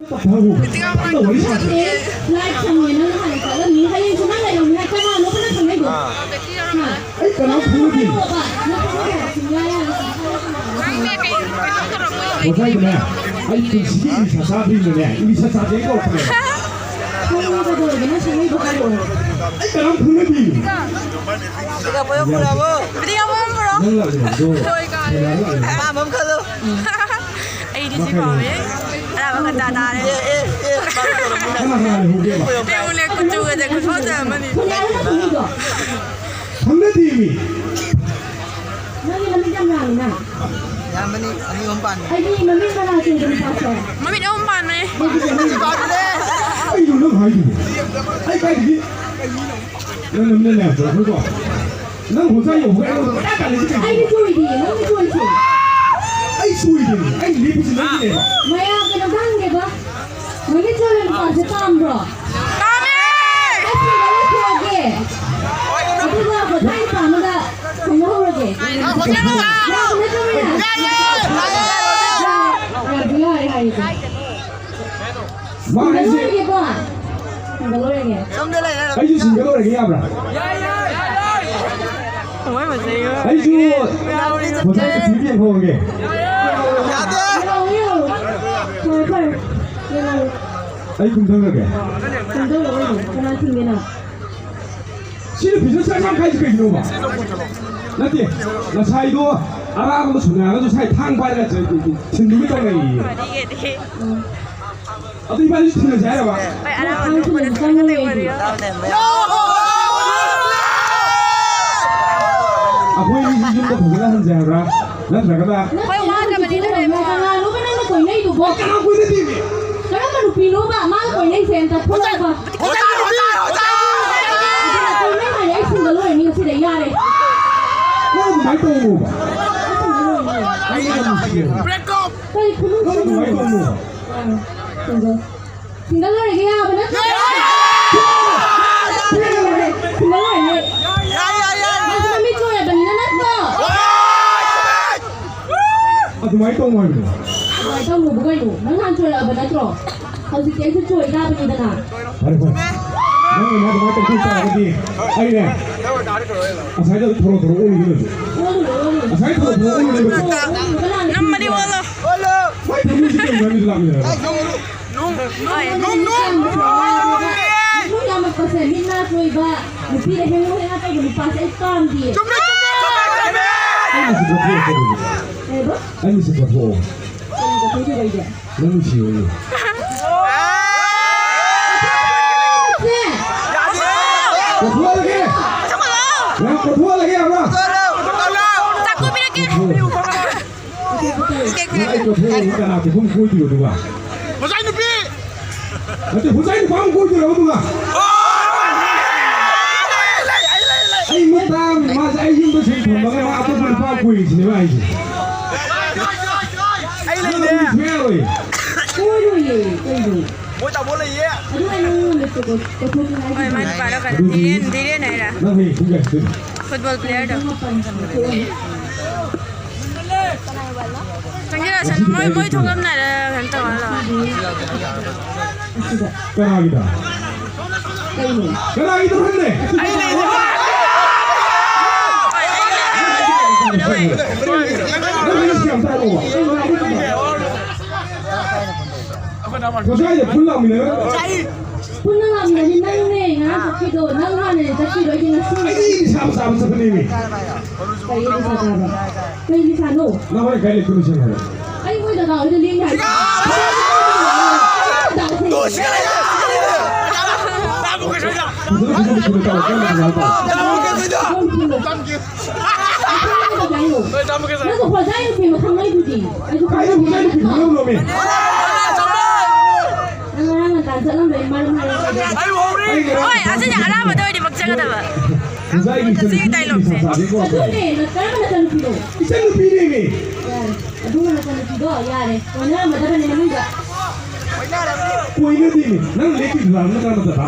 하고 또 머리 샷. 아이 그럼 그거지. 못하겠네. 아이 그 시기 사사비네. 우리 사사비가 없네. 아이 그럼 그거지. Tiga puluh berapa? Tiga puluh bro. Ba mắm khơi luôn. Ai đi xin bảo vậy? Ada apa kata dah? Dia boleh kucu aja kucu aja mana? 상대 팀이 Yang ini umpan. Mami dia umpan ni. 아이 이거 가야지. 아이 가야지. 너는 내가 그거. 난 혼자 이거 왜 딱 갈리지? 아이 소이디. 아이 리프스 내게. 아이 신경을 내게 하라. Ôi mà gì ơi? 아이 주 보자 비비에 거게. 아이 금상하게. 시를 비슷한 가지고 있는 거 봐. 나한테 나 사이도 알아보고 전화가지고 사이 탕바리가 저 진동이 떠네. Đi đi. 어디 이빨이 틀려 잘 봐. Phải ada apa tu? Pada tu kan dia beri. 아 보이는 지금도 보기나 한지 알아? 난 나가다. Phải qua cho mình đi lên đây mà. 아까 하고 있는 팀이. 나도 많이 떠오르고 봐. 나도 많이 떠오르고. 아, 좀 많이 떠오르고. 잘해 봐. 나는 나도 많이 떠오르고 어디? 아니네. 아, 사이다 도로 올리는 거. 아, 사이다 도로 올리는 거. Nama dia wala. 많이 떠오르는 게 많이 들어갑니다. 아니 진짜 뭐 너무 쉬워. 도와달게. 야, 도와달게 하라. Takut bila ke? 이거 도와달게 나한테 돈 보여주고 누가? Hosain Pi. 나한테 호사인 방 보여주고 누가? 아이 뭐다 맞아 이 힘도 제일 건강해 앞으로 방 보이지 내 말이지. Ai lên 우리 nè. 회로이. Mỗi tàu bốn lấy á. Oi, mana pada kan? Diri ni dah. 나 회의 중간 그. Football player dah. Tengok dah, saya moi thogam na dah kan tahu lah. 까나기다. 까나기도 했네. Ai lên nè. 나 시간 따고. Apa nama? 도시가 이제 불나오면 아이 사무사무 선생님이 나 원래 가리 그러시는 거야. Tuh sekarang. Tak bukan saja. 그거 따로 깨면 나왔다. Tak bukan saja. Tak bukan saja. 아이 무슨 그런 놈이. Ai mau đi. Oi, asalnya ada apa tu di baksa kata apa? 부자이기 Sige tayo lang 이 셀로 비리미. 보이는 팀이 나는 내기 들어가는 사람한테 다.